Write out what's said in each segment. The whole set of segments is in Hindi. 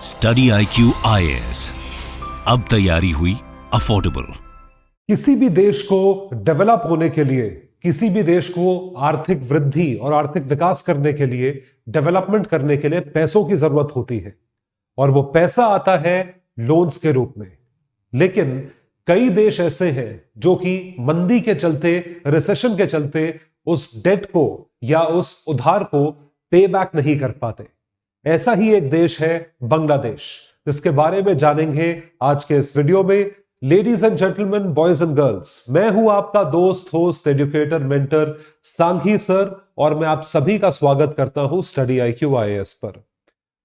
स्टडी IQ IAS, अब तैयारी हुई अफोर्डेबल। किसी भी देश को डेवलप होने के लिए, किसी भी देश को आर्थिक वृद्धि और आर्थिक विकास करने के लिए, डेवलपमेंट करने के लिए पैसों की जरूरत होती है और वो पैसा आता है लोन्स के रूप में। लेकिन कई देश ऐसे हैं जो कि मंदी के चलते, रिसेशन के चलते उस डेट को या उस उधार को पे बैक नहीं कर पाते। ऐसा ही एक देश है बांग्लादेश, जिसके बारे में जानेंगे आज के इस वीडियो में। Ladies and gentleman, boys and girls, मैं हूं आपका दोस्त, host, educator, mentor Sanghi sir, और मैं आप सभी का स्वागत करता हूं स्टडी IQ IAS पर।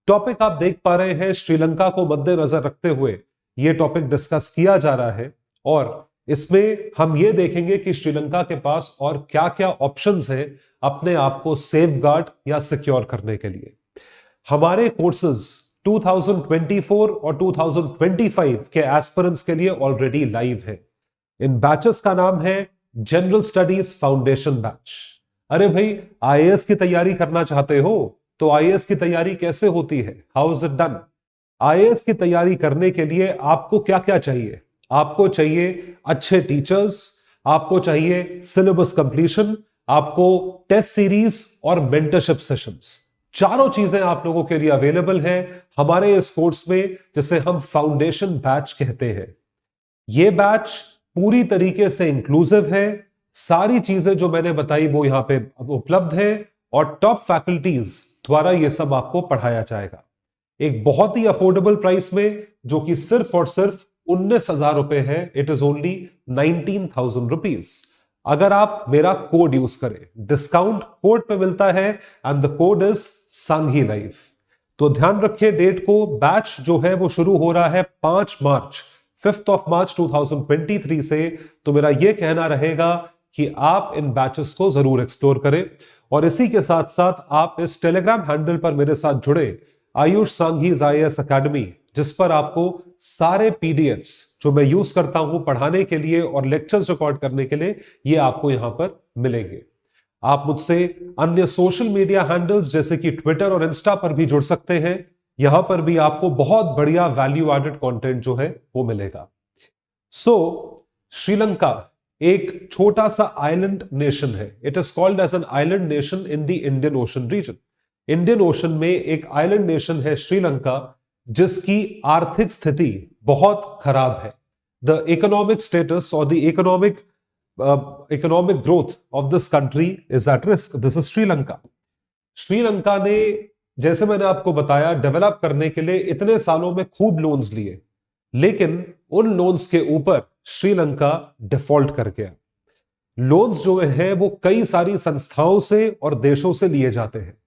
टॉपिक आप देख पा रहे हैं, श्रीलंका को मद्देनजर रखते हुए यह टॉपिक डिस्कस किया जा रहा है और इसमें हम यह देखेंगे कि श्रीलंका के पास और क्या क्या ऑप्शंस हैं अपने आप को सेफगार्ड या सिक्योर करने के लिए। हमारे कोर्सेज 2024 और 2025 के एस्पिरेंट्स के लिए ऑलरेडी लाइव है। इन बैचेस का नाम है जनरल स्टडीज फाउंडेशन बैच। अरे भाई, IAS की तैयारी करना चाहते हो तो IAS की तैयारी कैसे होती है? How is it done? IAS की तैयारी करने के लिए आपको क्या क्या चाहिए? आपको चाहिए अच्छे टीचर्स, आपको चाहिए सिलेबस कंप्लीशन, आपको टेस्ट सीरीज और मेंटरशिप सेशंस। चारों चीजें आप लोगों के लिए अवेलेबल हैं हमारे इस कोर्स में, जिसे हम फाउंडेशन बैच कहते हैं। यह बैच पूरी तरीके से इंक्लूसिव है। सारी चीजें जो मैंने बताई वो यहां पे उपलब्ध है और टॉप फैकल्टीज द्वारा यह सब आपको पढ़ाया जाएगा एक बहुत ही अफोर्डेबल प्राइस में, जो कि सिर्फ और सिर्फ 19,000 रुपए है। It is only 19,000 rupees. अगर आप मेरा कोड यूज करें, डिस्काउंट कोड पे मिलता है and the code is Sanghi live. तो ध्यान रखिए डेट को। बैच जो है वो शुरू हो रहा है 5 मार्च, 5th of March 2023 से। तो मेरा यह कहना रहेगा कि आप इन बैचेस को जरूर एक्सप्लोर करें और इसी के साथ साथ आप इस टेलीग्राम हैंडल पर मेरे साथ जुड़े, आयुष सांघीज IAS अकेडमी, जिस पर आपको सारे PDFs जो मैं यूज करता हूं पढ़ाने के लिए और लेक्चर्स रिकॉर्ड करने के लिए, ये आपको यहां पर मिलेंगे। आप मुझसे अन्य सोशल मीडिया हैंडल्स जैसे कि ट्विटर और इंस्टा पर भी जुड़ सकते हैं। यहां पर भी आपको बहुत बढ़िया वैल्यू एडेड कंटेंट जो है वो मिलेगा। श्रीलंका एक छोटा सा आइलैंड नेशन है। It is called as an island nation in the Indian Ocean region. Indian Ocean में एक आइलैंड नेशन है श्रीलंका, जिसकी आर्थिक स्थिति बहुत खराब है। द इकोनॉमिक स्टेटस और the economic growth of this country is at risk. This is Sri Lanka. Sri Lanka ने, जैसे मैंने आपको बताया, डेवलप करने के लिए इतने सालों में खूब लोन्स लिए, लेकिन उन लोन्स के ऊपर श्रीलंका डिफॉल्ट कर गया। लोन्स जो है वो कई सारी संस्थाओं से और देशों से लिए जाते हैं।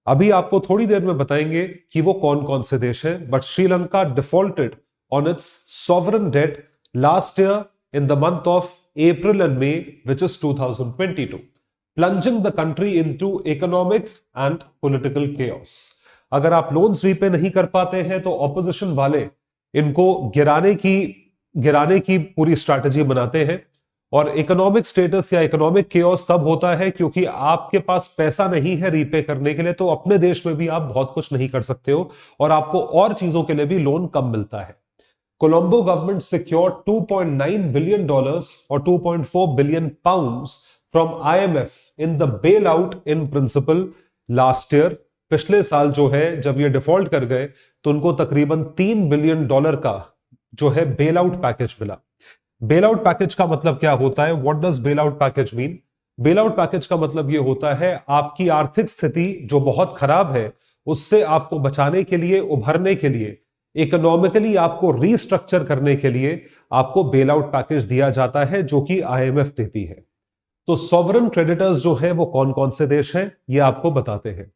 अभी आपको थोड़ी देर में बताएंगे कि वो कौन कौन से देश हैं। But Sri Lanka defaulted on its sovereign debt last year in the month of April and May, which is 2022, plunging the country into economic and political chaos. अगर आप लोन्स रीपे नहीं कर पाते हैं तो ऑपोजिशन वाले इनको गिराने की पूरी स्ट्रैटेजी बनाते हैं। और इकोनॉमिक स्टेटस या इकोनॉमिक केओस तब होता है क्योंकि आपके पास पैसा नहीं है रीपे करने के लिए, तो अपने देश में भी आप बहुत कुछ नहीं कर सकते हो और आपको और चीजों के लिए भी लोन कम मिलता है। Colombo government secured $2.9 billion or 2.4 billion pounds from IMF in the bailout in principle last year. पिछले साल जो है जब ये डिफॉल्ट कर गए तो उनको तकरीबन $3 बिलियन का जो है बेल आउट पैकेज मिला। बेल आउट पैकेज का मतलब क्या होता है? What does bell out package mean? Bell out package का मतलब ये होता है आपकी आर्थिक स्थिति जो बहुत खराब है उससे आपको बचाने के लिए, उभरने के लिए, इकोनॉमिकली आपको रीस्ट्रक्चर करने के लिए आपको बेल आउट पैकेज दिया जाता है, जो कि IMF देती है। तो सॉवरन क्रेडिटर्स जो है वो कौन कौन से देश हैं ये आपको बताते हैं।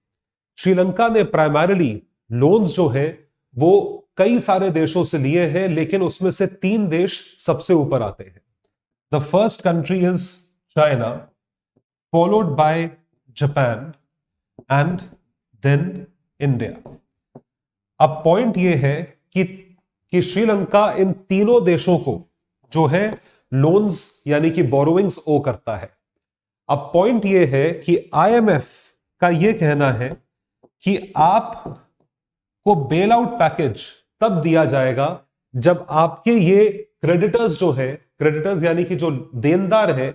श्रीलंका ने प्राइमरीली लोन्स जो है वो कई सारे देशों से लिए हैं, लेकिन उसमें से 3 देश सबसे ऊपर आते हैं। The first country is China, followed by Japan and then India. अब पॉइंट यह है कि श्रीलंका इन तीनों देशों को जो है लोन्स यानी कि बोरोइंग्स ओ करता है। अब पॉइंट यह है कि IMF का यह कहना है कि आप को बेल आउट पैकेज तब दिया जाएगा जब आपके ये क्रेडिटर्स जो है, क्रेडिटर्स यानी कि जो देनदार है,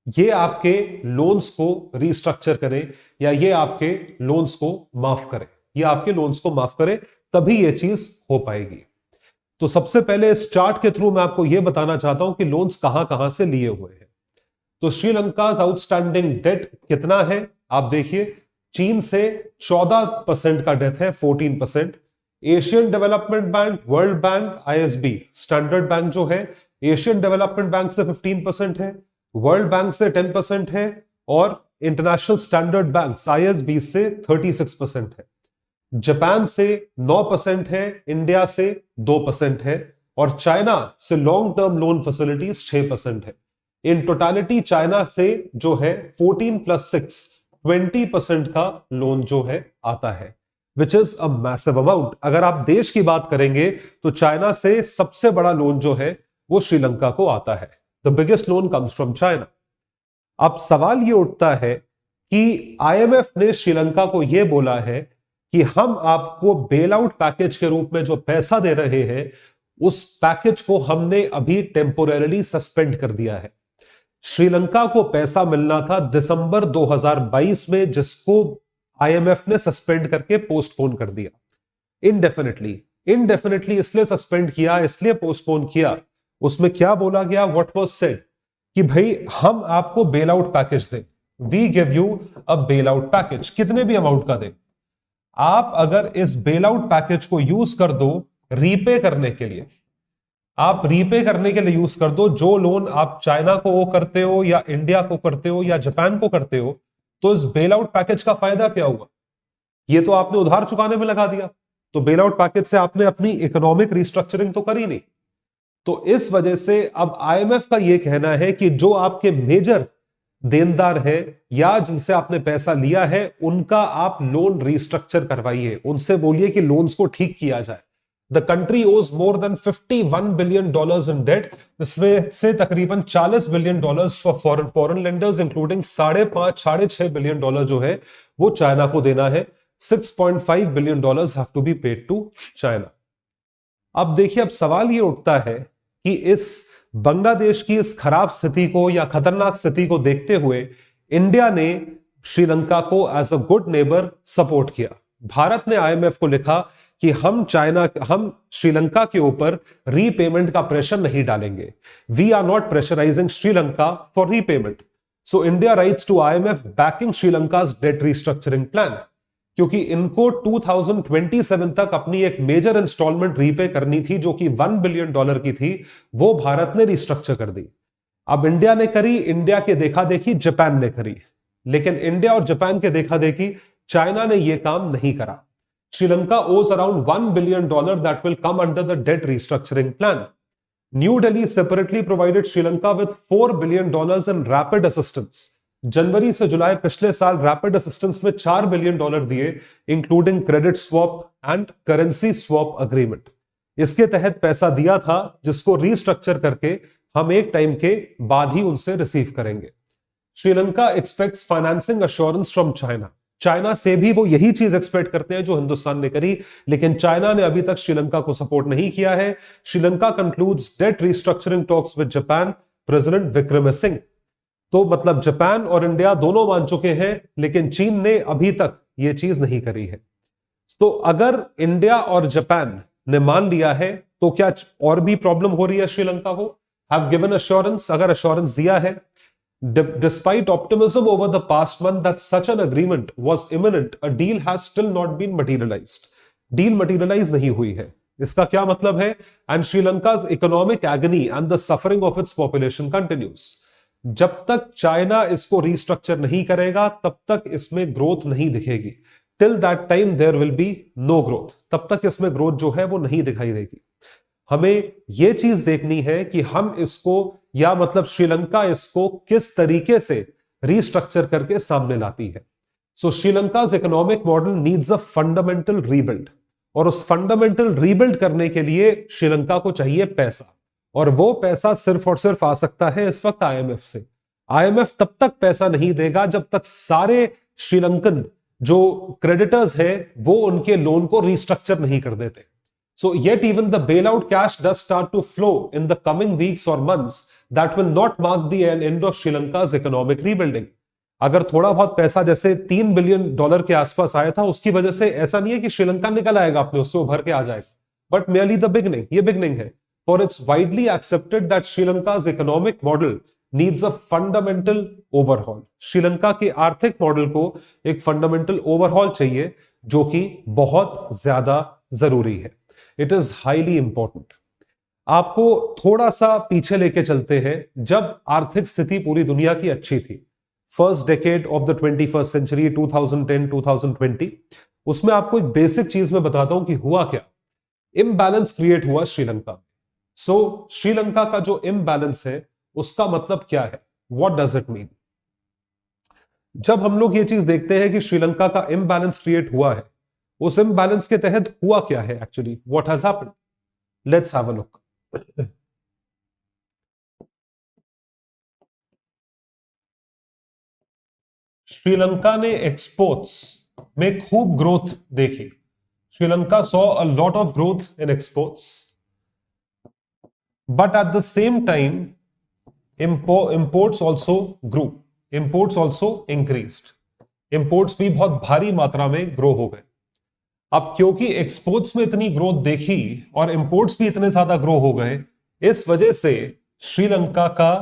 ये आपके लोन्स को रिस्ट्रक्चर करें या ये आपके लोन्स को माफ करें, ये आपके लोन्स को माफ करें, तभी ये चीज हो पाएगी। तो सबसे पहले इस चार्ट के थ्रू मैं आपको यह बताना चाहता हूं कि लोन्स कहां कहां से लिए हुए हैं। तो श्रीलंका आउटस्टैंडिंग डेट कितना है आप देखिए, चीन से 14% का डेट है, 14%। Asian development bank, world bank, ISB, standard bank जो है, एशियन डेवलपमेंट बैंक से 15% है, वर्ल्ड बैंक से 10% है और इंटरनेशनल स्टैंडर्ड बैंक आईएसबी से 36% है। जापान से 9% है, इंडिया से 2% है और चाइना से लॉन्ग टर्म लोन फैसिलिटीज 6% है। इन टोटालिटी चाइना से जो है 14 + 6 20% का लोन जो है आता है, which is a massive amount. अगर आप देश की बात करेंगे तो चाइना से सबसे बड़ा लोन जो है वो श्रीलंका को आता है। The biggest loan comes from China. अब सवाल ये उठता है कि आईएमएफ ने श्रीलंका को यह बोला है कि हम आपको बेल आउट पैकेज के रूप में जो पैसा दे रहे हैं, उस पैकेज को हमने अभी टेम्पोरेरली सस्पेंड कर दिया है। श्रीलंका को पैसा मिलना था दिसंबर 2022 में, जिसको आईएमएफ ने सस्पेंड करके पोस्टपोन कर दिया इनडेफिनेटली इसलिए सस्पेंड किया, इसलिए पोस्टपोन किया। उसमें क्या बोला गया, व्हाट वाज सेड कि भाई हम आपको बेल आउट पैकेज दें, we give you a bail out package, कितने भी अमाउंट का दें। आप अगर इस बेल आउट पैकेज को यूज कर दो रीपे करने के लिए, आप रीपे करने के लिए यूज कर दो जो लोन आप चाइना को वो करते हो या इंडिया को करते हो या जापान को करते हो, तो इस बेल आउट पैकेज का फायदा क्या हुआ? ये तो आपने उधार चुकाने में लगा दिया, तो बेल आउट पैकेज से आपने अपनी इकोनॉमिक रिस्ट्रक्चरिंग तो करी नहीं। तो इस वजह से अब आईएमएफ का यह कहना है कि जो आपके मेजर देनदार है या जिनसे आपने पैसा लिया है, उनका आप लोन रिस्ट्रक्चर करवाइए, उनसे बोलिए कि लोन्स को ठीक किया जाए। The country owes more than $51 billion in debt, इसमें से तकरीबन $40 billion for foreign lenders, including $5.5-6 billion जो है वो चाइना को देना है। $6.5 billion have to be paid to China. अब देखिए, अब सवाल ये उठता है कि इस बांग्लादेश की इस खराब स्थिति को या खतरनाक स्थिति को देखते हुए इंडिया ने श्रीलंका को as a good neighbour support किया। भारत ने आईएमएफ को लिखा कि हम श्रीलंका के ऊपर रीपेमेंट का प्रेशर नहीं डालेंगे, we are not pressurising Sri Lanka for repayment. So India writes to IMF backing Sri Lanka's debt restructuring plan, क्योंकि इनको 2027 तक अपनी एक मेजर इंस्टॉलमेंट रीपे करनी थी जो कि $1 बिलियन की थी, वो भारत ने रिस्ट्रक्चर कर दी। अब इंडिया ने करी, इंडिया के देखा देखी जापान ने करी, लेकिन इंडिया और जापान के देखा देखी चाइना ने यह काम नहीं करा। Sri Lanka owes around $1 billion that will come under the debt restructuring plan. New Delhi separately provided Sri Lanka with $4 billion in rapid assistance. जनवरी से जुलाई पिछले साल रैपिड असिस्टेंस में $4 बिलियन दिए, including credit swap and currency swap agreement. इसके तहत पैसा दिया था जिसको रिस्ट्रक्चर करके हम एक टाइम के बाद ही उनसे रिसीव करेंगे। Sri Lanka aspects financing assurance from China. China से भी वो यही चीज एक्सपेक्ट करते हैं जो हिंदुस्तान ने करी, लेकिन चाइना ने अभी तक श्रीलंका को सपोर्ट नहीं किया है। Sri Lanka concludes debt restructuring talks with Japan president Wickremesinghe. तो मतलब जापान और इंडिया दोनों मान चुके हैं, लेकिन चीन ने अभी तक यह चीज नहीं करी है। तो अगर इंडिया और जापान ने मान लिया है तो क्या और भी प्रॉब्लम हो रही है श्रीलंका को? हैव गिवन अश्योरेंस, अगर अश्योरेंस दिया है, despite optimism over the past month that such an agreement was imminent, a deal has still not been materialized. Deal materialise नहीं हुई है। इसका क्या मतलब है? And Sri Lanka's economic agony and the suffering of its population continues. जब तक चाइना इसको रिस्ट्रक्चर नहीं करेगा तब तक इसमें ग्रोथ नहीं दिखेगी। Till that time there will be no growth, तब तक इसमें ग्रोथ जो है वो नहीं दिखाई देगी। हमें यह चीज देखनी है कि हम इसको या मतलब श्रीलंका इसको किस तरीके से रिस्ट्रक्चर करके सामने लाती है। So Sri Lanka's economic model needs a fundamental rebuild, और उस फंडामेंटल रीबिल्ड करने के लिए श्रीलंका को चाहिए पैसा, और वो पैसा सिर्फ और सिर्फ आ सकता है इस वक्त आईएमएफ से। आईएमएफ तब तक पैसा नहीं देगा जब तक सारे श्रीलंकन जो क्रेडिटर्स है वो उनके लोन को रिस्ट्रक्चर नहीं कर देते. So yet even the bailout cash does start to flow in the coming weeks or months that will not mark the end of Sri Lanka's economic rebuilding. अगर थोड़ा बहुत पैसा जैसे $3 बिलियन के आसपास आया था, उसकी वजह से ऐसा नहीं है कि श्रीलंका निकल आएगा अपने उससे उभर के आ जाएगा, बट merely the beginning. ये बिगनिंग है. For it's widely accepted that Sri Lanka's economic model needs a fundamental overhaul. Sri Lanka के आर्थिक मॉडल को एक फंडामेंटल ओवरहॉल चाहिए, जो कि बहुत ज्यादा जरूरी है. It is highly important. आपको थोड़ा सा पीछे लेके चलते हैं, जब आर्थिक स्थिति पूरी दुनिया की अच्छी थी, first decade of the 21st century 2010-2020, उसमें आपको एक बेसिक चीज में बताता हूं कि हुआ क्या. इम्बैलेंस क्रिएट हुआ श्रीलंका. सो श्रीलंका का जो इम्बैलेंस है उसका मतलब क्या है, व्हाट डज इट मीन. जब हम लोग ये चीज देखते हैं कि श्रीलंका का इम्बैलेंस क्रिएट हुआ है, उस इम्बैलेंस के तहत हुआ क्या है actually, what has happened. Let's have a look. Sri Lanka ने एक्सपोर्ट्स में खूब ग्रोथ देखी. Sri Lanka saw a lot of growth in exports, but at the same time imports also grew, imports also increased. Imports भी बहुत भारी मात्रा में ग्रो हो गए. अब क्योंकि एक्सपोर्ट्स में इतनी ग्रोथ देखी और इंपोर्ट्स भी इतने ज्यादा ग्रो हो गए, इस वजह से श्रीलंका का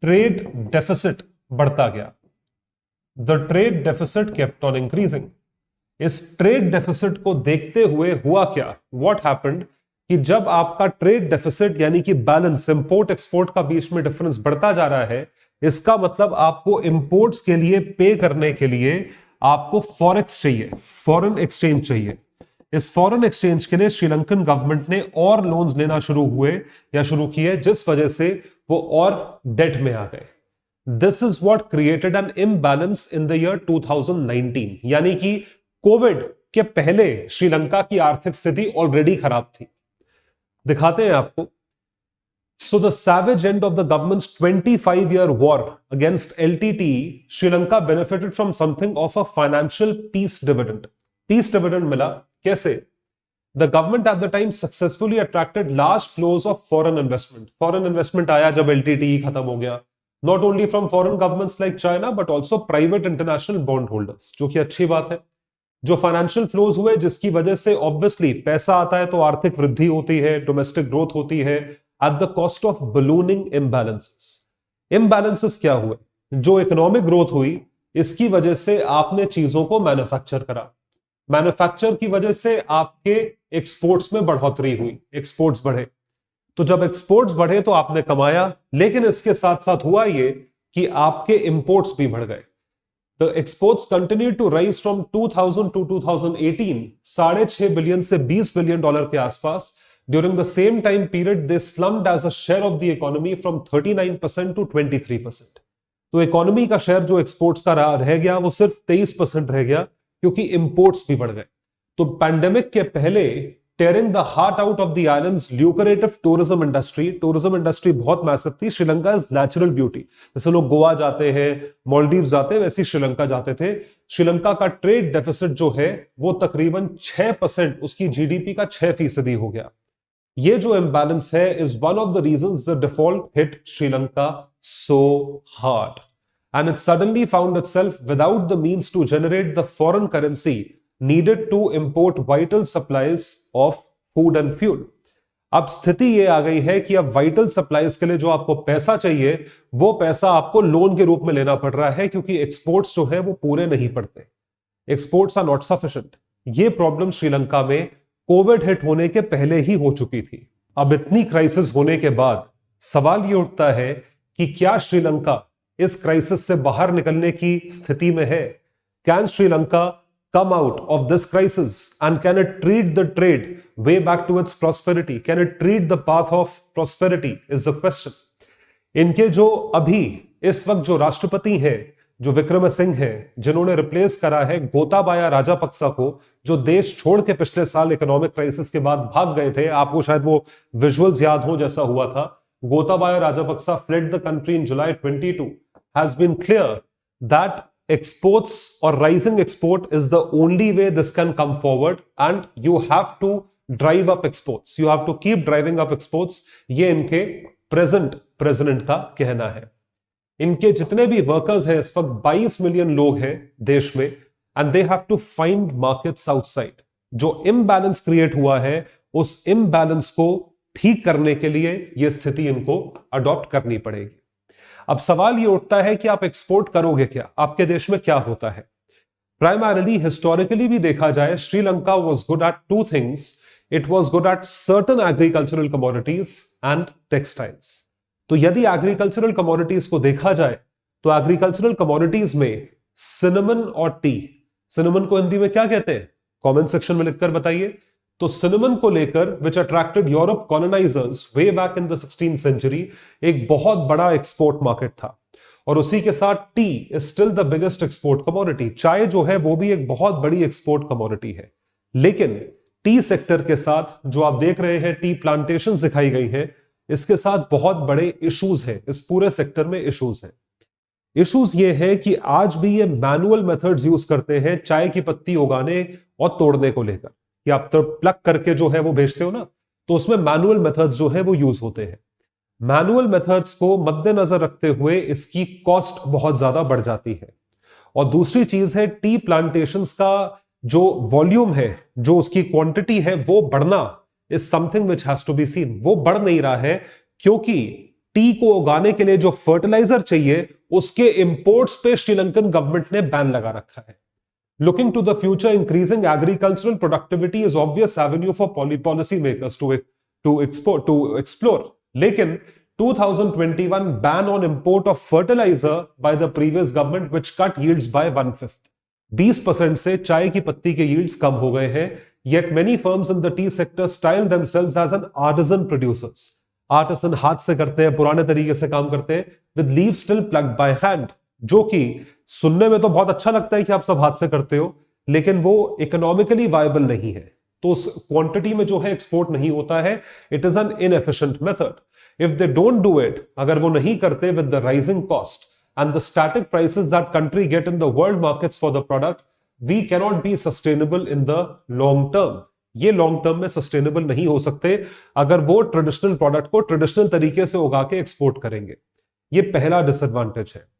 ट्रेड डेफिसिट बढ़ता गया. The trade deficit kept on increasing. इस ट्रेड डेफिसिट को देखते हुए हुआ क्या, व्हाट हैपेंड, कि जब आपका ट्रेड डेफिसिट यानी कि बैलेंस इंपोर्ट एक्सपोर्ट का बीच में डिफरेंस बढ़ता जा रहा है, इसका मतलब आपको इंपोर्ट्स के लिए पे करने के लिए आपको फॉरेक्स चाहिए, फॉरेन एक्सचेंज चाहिए. इस फॉरेन एक्सचेंज के लिए श्रीलंकन गवर्नमेंट ने और लोन्स लेना शुरू किए, जिस वजह से वो और डेट में आ गए. This is what created an imbalance in the year 2019. यानी कि कोविड के पहले श्रीलंका की आर्थिक स्थिति ऑलरेडी खराब थी. दिखाते हैं आपको. So the savage end of the government's 25-year war against LTTE, Sri Lanka benefited from something of a financial peace dividend. Peace dividend मिला कैसे? The government at the time successfully attracted large flows of foreign investment. Foreign investment आया जब LTTE खत्म हो गया. Not only from foreign governments like China, but also private international bond holders, जो कि अच्छी बात है. जो फाइनेंशियल फ्लोज हुए, जिसकी वजह से ऑब्वियसली पैसा आता है तो आर्थिक वृद्धि होती है, डोमेस्टिक ग्रोथ होती है, at the cost of ballooning imbalances. Imbalances क्या हुए? जो इकोनॉमिक ग्रोथ हुई, इसकी वजह से आपने चीजों को मैन्युफैक्चर करा. मैन्युफैक्चर की वजह से आपके एक्सपोर्ट्स में बढ़ोतरी हुई, एक्सपोर्ट्स बढ़े. तो जब एक्सपोर्ट्स बढ़े तो आपने कमाया, लेकिन इसके साथ साथ हुआ ये कि आपके इंपोर्ट्स भी बढ़ गए. The exports continued to rise from 2000 to 2018, $6.5 billion से $20 बिलियन के आसपास. During the same time period, they slumped as a share of the economy from 39% to 23%. तो इकोनॉमी का शेयर जो एक्सपोर्ट्स का रह गया वो सिर्फ 23% रह गया, क्योंकि इंपोर्ट्स भी बढ़ गए. तो पैंडेमिक के पहले tearing the heart out of the island's lucrative tourism industry, tourism industry बहुत मैसिव थी. Sri Lanka is natural beauty. जैसे लोग गोवा जाते हैं, मालदीव जाते हैं, वैसे श्रीलंका जाते थे. श्रीलंका का ट्रेड डेफिसिट जो है वो तकरीबन 6%, उसकी जीडीपी का 6% हो गया. ये जो इम्बैलेंस है is one of the reasons the default hit Sri Lanka so hard, and it suddenly found itself without the means to generate the foreign currency needed to import vital supplies of food and fuel. अब स्थिति ये आ गई है कि अब वाइटल सप्लाईज के लिए जो आपको पैसा चाहिए, वो पैसा आपको लोन के रूप में लेना पड़ रहा है, क्योंकि एक्सपोर्ट्स जो है वो पूरे नहीं पड़ते. Exports are not sufficient. ये प्रॉब्लम श्रीलंका में कोविड हिट होने के पहले ही हो चुकी थी. अब इतनी क्राइसिस होने के बाद सवाल ये उठता है कि क्या श्रीलंका इस क्राइसिस से बाहर निकलने की स्थिति में है? Can Sri Lanka come out of this crisis, and can it treat the trade way back to its prosperity? Can it treat the path of prosperity is the question. इनके जो अभी इस वक्त जो राष्ट्रपति हैं, जो विक्रमसिंघे हैं, जिन्होंने रिप्लेस करा है गोताबाया राजापक्सा को, जो देश छोड़ के पिछले साल इकोनॉमिक क्राइसिस के बाद भाग गए थे. आपको शायद वो विजुअल्स याद हो जैसा हुआ था. Gotabaya Rajapaksa fled the country in July 22. Has been clear that exports or rising export is the only way this can come forward, and you have to drive up exports, you have to keep driving up exports. ये इनके प्रेसिडेंट का कहना है. इनके जितने भी वर्कर्स हैं इस वक्त 22 मिलियन लोग हैं देश में, and they have to find markets outside. जो इम्बैलेंस क्रिएट हुआ है उस इम्बैलेंस को ठीक करने के लिए यह स्थिति इनको अडॉप्ट करनी पड़ेगी. अब सवाल यह उठता है कि आप एक्सपोर्ट करोगे क्या, आपके देश में क्या होता है. प्राइमरली हिस्टोरिकली भी देखा जाए, Sri Lanka was good at two things. It was good at certain agricultural commodities and textiles. तो यदि एग्रीकल्चरल कमोडिटीज को देखा जाए तो एग्रीकल्चरल कमोडिटीज में सिनेमन और टी, सिनेमन को हिंदी में क्या कहते हैं, कमेंट सेक्शन में लिखकर बताइए. तो सिनेमन को लेकर which attracted Europe colonisers way back in the 16th century, एक बहुत बड़ा एक्सपोर्ट मार्केट था. और उसी के साथ T is still the biggest export commodity. चाय जो है वो भी एक बहुत बड़ी एक्सपोर्ट कमोडिटी है. लेकिन टी सेक्टर के साथ जो आप देख रहे हैं टी प्लांटेशन दिखाई गई हैं, इसके साथ बहुत बड़े इश्यूज हैं. इस पूरे सेक्टर में इश्यूज हैं. इश्यूज ये है कि आज भी ये मैनुअल मेथड्स यूज करते हैं चाय की पत्ती उगाने और तोड़ने को लेकर. कि आप तो प्लग करके जो है वो बेचते हो ना, तो उसमें मैनुअल मेथड्स जो है वो यूज होते हैं. मैनुअल मेथड्स को मद्देनजर रखते हुए इसकी कॉस्ट बहुत ज्यादा बढ़ जाती है. और दूसरी चीज है टी प्लांटेशंस का जो वॉल्यूम है, जो उसकी क्वांटिटी है, वो बढ़ना is something which has to be seen. वो बढ़ नहीं रहा है क्योंकि टी को उगाने के लिए जो फर्टिलाइजर चाहिए उसके इंपोर्ट्स पे श्रीलंकन गवर्नमेंट ने बैन लगा रखा है. Looking to the future, increasing agricultural productivity is obvious avenue for policy makers to explore. लेकिन 2021 ban on import of fertilizer by the previous government which cut yields by 1/5. 20% से चाय की पत्ती के yields कम हो गए हैं. Yet many firms in the tea sector style themselves as an artisan producers. Artisan हाथ से करते हैं, पुराने तरीके से काम करते हैं, with leaves still plucked by hand. जो कि सुनने में तो बहुत अच्छा लगता है कि आप सब हाथ से करते हो, लेकिन वो इकोनॉमिकली वायबल नहीं है. तो उस क्वांटिटी में जो है एक्सपोर्ट नहीं होता है. It is an inefficient method. If they don't do it, अगर वो नहीं करते with the rising cost and the static prices that country get in the world markets for the product, we cannot be sustainable in the long term. ये लॉन्ग टर्म में सस्टेनेबल नहीं हो सकते अगर वो ट्रेडिशनल प्रोडक्ट को ट्रेडिशनल तरीके से उगा के एक्सपोर्ट करेंगे. ये पहला डिसएडवांटेज है.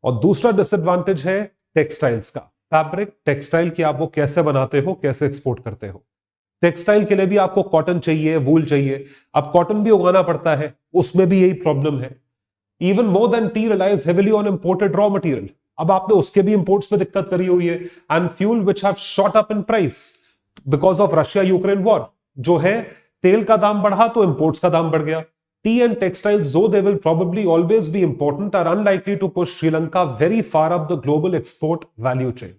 और दूसरा डिसएडवांटेज है टेक्सटाइल्स का. फैब्रिक टेक्सटाइल की आप वो कैसे बनाते हो, कैसे एक्सपोर्ट करते हो. टेक्सटाइल के लिए भी आपको कॉटन चाहिए, वूल चाहिए. अब कॉटन भी उगाना पड़ता है, उसमें भी यही प्रॉब्लम है. Even more than tea relies heavily on imported raw material. अब आपने उसके भी इंपोर्ट्स पे दिक्कत करी हुई है. And fuel which have shot up in price because of Russia Ukraine war. जो है तेल का दाम बढ़ा तो इंपोर्ट्स का दाम बढ़ गया. Tea and textiles, though they will probably always be important, are unlikely to push Sri Lanka very far up the global export value chain.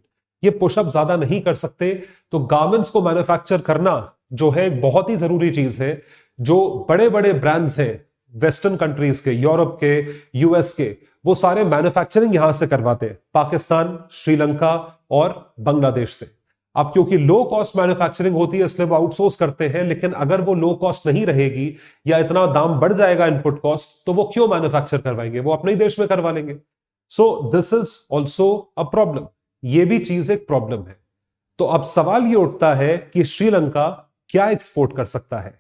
ये पुशअप ज्यादा नहीं कर सकते. तो गारमेंट्स को मैन्युफैक्चर करना जो है बहुत ही जरूरी चीज है. जो बड़े बड़े ब्रांड्स हैं वेस्टर्न कंट्रीज के, यूरोप के, यूएस के, वो सारे मैन्युफैक्चरिंग यहां से करवाते हैं, पाकिस्तान, श्रीलंका और बांग्लादेश से. अब क्योंकि लो कॉस्ट मैन्युफैक्चरिंग होती है इसलिए वो आउटसोर्स करते हैं. लेकिन अगर वो लो कॉस्ट नहीं रहेगी या इतना दाम बढ़ जाएगा इनपुट कॉस्ट, तो वो क्यों मैन्युफैक्चर करवाएंगे, वो अपने ही देश में करवा लेंगे. So this is also a problem. ये भी चीज एक प्रॉब्लम है. तो अब सवाल ये उठता है कि श्रीलंका क्या एक्सपोर्ट कर सकता है,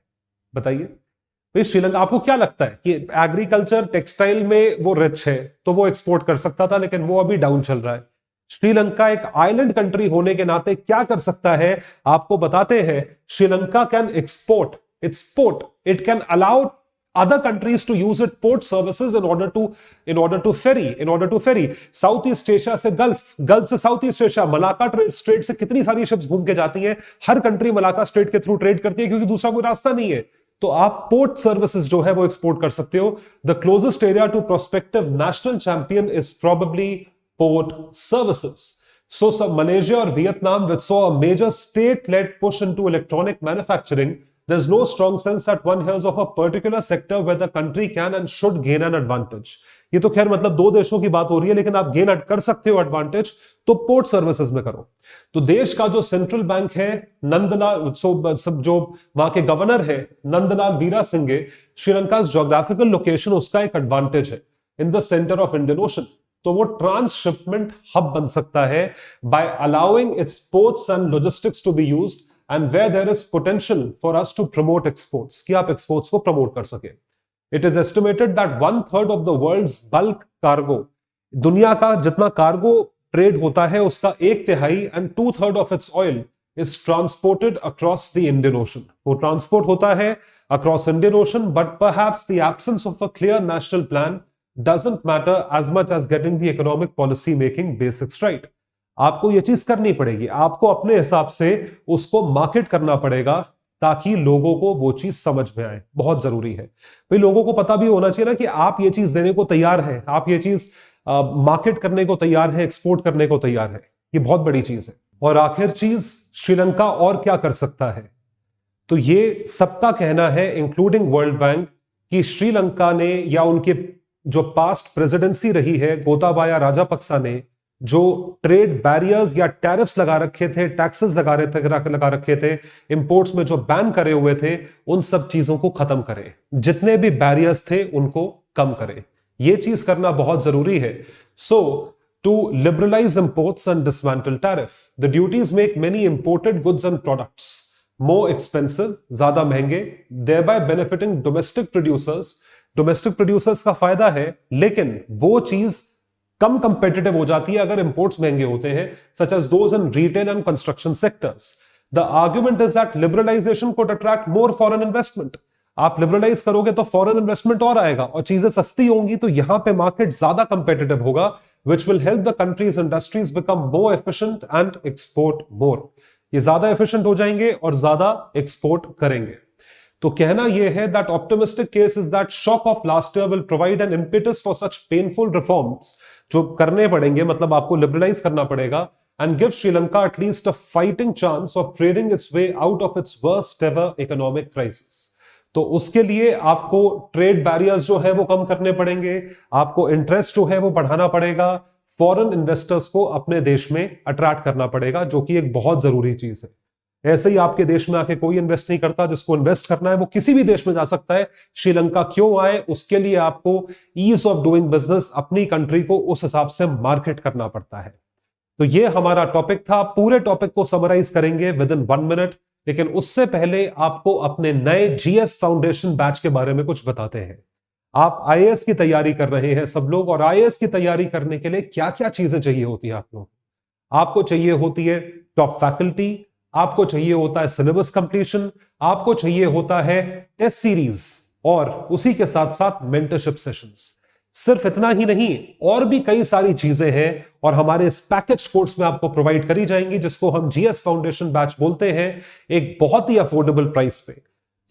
बताइए भाई. श्रीलंका, आपको क्या लगता है कि एग्रीकल्चर टेक्सटाइल में वो रिच है तो वो एक्सपोर्ट कर सकता था, लेकिन वो अभी डाउन चल रहा है. श्रीलंका एक आइलैंड कंट्री होने के नाते क्या कर सकता है, आपको बताते हैं. Sri Lanka can export it's port. It can allow other countries to use its port services in order to ferry south east Asia से गल्फ से south east Asia. Malacca strait से कितनी सारी शिप्स घूम के जाती हैं. हर कंट्री मलाका स्ट्रेट के थ्रू ट्रेड करती है क्योंकि दूसरा कोई रास्ता नहीं है. तो आप पोर्ट सर्विसेज जो है वो एक्सपोर्ट कर सकते हो. The closest area to prospective national champion is probably port services. So Malaysia or Vietnam, which saw a major state-led push into electronic manufacturing, there's no strong sense that one hears of a particular sector where the country can and should gain an advantage. ये तो खैर मतलब दो देशों की बात हो रही है, लेकिन आप गेन कर सकते हो एडवांटेज तो पोर्ट सर्विसेज में करो. तो देश का जो सेंट्रल बैंक है नंदलाल, जो वहां के गवर्नर है नंदलाल वीरासिंघे, श्रीलंका ज्योग्राफिकल लोकेशन उसका एक एडवांटेज है in the centre of Indian Ocean. तो वो ट्रांसशिपमेंट हब बन सकता है by allowing its ports and logistics to be used and where there is potential for us to promote exports, कि आप एक्सपोर्ट्स को प्रमोट कर सके। It is estimated that 1/3 of the world's bulk cargo, दुनिया का जितना कार्गो ट्रेड होता है उसका 1/3 and 2/3 of its oil is transported across the Indian ocean. वो ट्रांसपोर्ट होता है across Indian ocean, but perhaps the absence of a clear national plan doesn't matter as much as getting the economic policy making basics right. आपको ये चीज करनी पड़ेगी, आपको अपने हिसाब से उसको मार्केट करना पड़ेगा ताकि लोगों को वो चीज समझ में आए। बहुत जरूरी है भाई, लोगों को पता भी होना चाहिए ना कि आप ये चीज देने को तैयार हैं, आप ये चीज मार्केट करने को तैयार हैं, एक्सपोर्ट करने को तैयार है। ये बहुत बड़ी चीज है। और आखिर चीज, श्रीलंका और क्या कर सकता है? तो ये सबका कहना है इंक्लूडिंग वर्ल्ड बैंक कि श्रीलंका ने या उनके जो पास्ट प्रेसिडेंसी रही है गोताबाया राजापक्सा ने जो ट्रेड बैरियर्स या टैरिफ्स लगा रखे थे, टैक्सेस लगा रखे थे, इंपोर्ट्स में जो बैन करे हुए थे, उन सब चीजों को खत्म करें, जितने भी बैरियर्स थे उनको कम करें। यह चीज करना बहुत जरूरी है। So to liberalise imports and dismantle tariff, the duties make many imported goods and products more expensive, ज्यादा महंगे, thereby benefiting domestic producers। Domestic producers का फायदा है, लेकिन वो चीज कम कंपेटिटिव हो जाती है अगर इंपोर्ट्स महंगे होते हैं, such as those in retail and construction sectors. The argument is that liberalisation could attract more foreign investment. आप लिबरलाइज करोगे तो फॉरेन इन्वेस्टमेंट और आएगा और चीजें सस्ती होंगी, तो यहां पे मार्केट ज्यादा कंपेटिटिव होगा, which will help the countries industries become more efficient and export more. ये ज्यादा एफिशिएंट हो जाएंगे और ज्यादा एक्सपोर्ट करेंगे। तो कहना यह है that optimistic case is that shock of last year will provide an impetus for such painful reforms जो करने पड़ेंगे, मतलब आपको लिबरलाइज करना पड़ेगा, and give Sri Lanka at least a fighting chance of trading its way out of its worst ever economic crisis। तो उसके लिए आपको ट्रेड बैरियर्स जो है वो कम करने पड़ेंगे, आपको इंटरेस्ट जो है वो बढ़ाना पड़ेगा, फॉरेन इन्वेस्टर्स को अपने देश में अट्रैक्ट करना पड़ेगा, जो कि एक बहुत जरूरी चीज है। ऐसे ही आपके देश में आके कोई इन्वेस्ट नहीं करता, जिसको इन्वेस्ट करना है वो किसी भी देश में जा सकता है। श्रीलंका क्यों आए? उसके लिए आपको ईज ऑफ डूइंग बिजनेस, अपनी कंट्री को उस हिसाब से मार्केट करना पड़ता है। तो ये हमारा टॉपिक था। पूरे टॉपिक को समराइज करेंगे विद इन 1 मिनट, लेकिन उससे पहले आपको अपने नए जीएस फाउंडेशन बैच के बारे में कुछ बताते हैं। आप आईएएस की तैयारी कर रहे हैं सब लोग, और आईएएस की तैयारी करने के लिए क्या क्या चीजें चाहिए होती है आप लोग? आपको चाहिए होती है टॉप फैकल्टी, आपको चाहिए होता है सिलेबस कंप्लीशन, आपको चाहिए होता है टेस्ट सीरीज, और उसी के साथ साथ मेंटरशिप सेशंस। सिर्फ इतना ही नहीं, और भी कई सारी चीजें हैं और हमारे इस पैकेज कोर्स में आपको प्रोवाइड करी जाएंगी, जिसको हम जीएस फाउंडेशन बैच बोलते हैं, एक बहुत ही अफोर्डेबल प्राइस पे।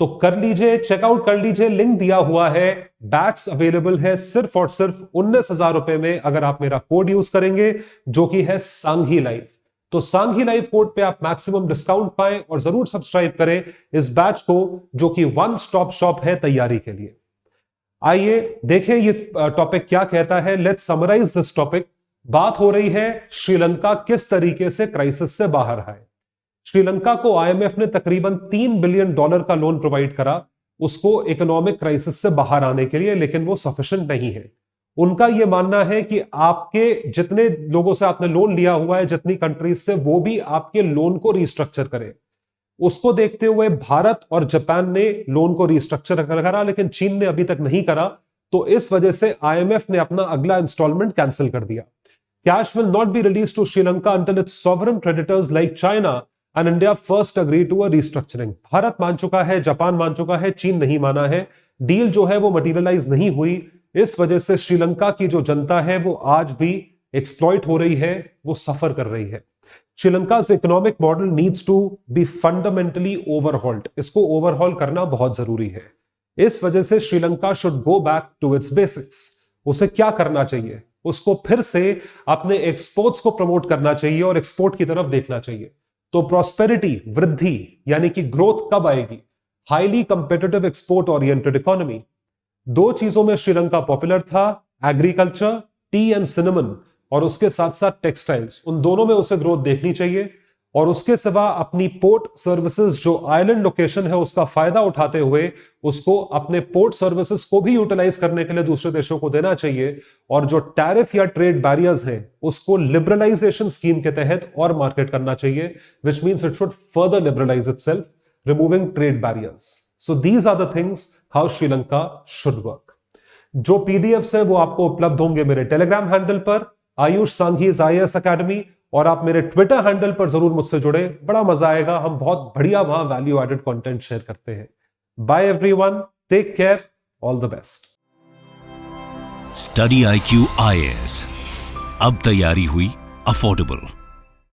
तो कर लीजिए, चेकआउट कर लीजिए, लिंक दिया हुआ है। बैच अवेलेबल है सिर्फ और सिर्फ 19,000 रुपए में, अगर आप मेरा कोड यूज करेंगे जो कि है सांघी लाइव। तो सांघी लाइव कोड पे आप मैक्सिमम डिस्काउंट पाएं, और जरूर सब्सक्राइब करें इस बैच को, जो कि वन स्टॉप शॉप है तैयारी के लिए। आइए देखें ये टॉपिक क्या कहता है। Let's summarise this topic. बात हो रही है श्रीलंका किस तरीके से क्राइसिस से बाहर आए। श्रीलंका को आईएमएफ ने तकरीबन $3 बिलियन का लोन प्रोवाइड करा उसको इकोनॉमिक क्राइसिस से बाहर आने के लिए, लेकिन वो सफिशिएंट नहीं है। उनका यह मानना है कि आपके जितने लोगों से आपने लोन लिया हुआ है, जितनी कंट्रीज से, वो भी आपके लोन को रिस्ट्रक्चर करें। उसको देखते हुए भारत और जापान ने लोन को रिस्ट्रक्चर करा, लेकिन चीन ने अभी तक नहीं करा। तो इस वजह से आईएमएफ ने अपना अगला इंस्टॉलमेंट कैंसिल कर दिया। Cash will not be release to Sri Lanka until its sovereign creditors like China and India first agree to a restructuring. Bharat मान चुका है, जापान मान चुका है, चीन नहीं माना है। डील जो है वो मटीरियलाइज नहीं हुई। इस वजह से श्रीलंका की जो जनता है वो आज भी एक्सप्लॉइट हो रही है, वो सफर कर रही है। Sri Lanka economic model needs to be fundamentally overhauled. इसको ओवरहॉल करना बहुत जरूरी है। इस वजह से Sri Lanka should go back to its basics. उसे क्या करना चाहिए? उसको फिर से अपने एक्सपोर्ट्स को प्रमोट करना चाहिए और एक्सपोर्ट की तरफ देखना चाहिए। तो प्रॉस्पेरिटी, वृद्धि यानी कि ग्रोथ कब आएगी? Highly competitive export oriented economy. दो चीजों में श्रीलंका पॉपुलर था, एग्रीकल्चर, टी एंड सिनेमन, और उसके साथ साथ टेक्सटाइल्स। उन दोनों में उसे ग्रोथ देखनी चाहिए। और उसके सिवा अपनी पोर्ट सर्विसेज जो आइलैंड लोकेशन है उसका फायदा उठाते हुए उसको अपने पोर्ट सर्विसेज को भी यूटिलाइज करने के लिए दूसरे देशों को देना चाहिए, और जो टैरिफ या ट्रेड बैरियर्स हैं उसको लिबरलाइजेशन स्कीम के तहत और मार्केट करना चाहिए, which means it should further liberalise itself, removing trade barriers. So these are the things how Sri Lanka should work. जो पीडीएफ्स है वो आपको उपलब्ध होंगे मेरे टेलीग्राम हैंडल पर आयुष सांघीज IAS अकेडमी, और आप मेरे ट्विटर हैंडल पर जरूर मुझसे जुड़े, बड़ा मजा आएगा. हम बहुत बढ़िया वहां वैल्यू एडेड कंटेंट शेयर करते हैं. Bye everyone, take care, all the best. Study IQ IAS, अब तैयारी हुई अफोर्डेबल.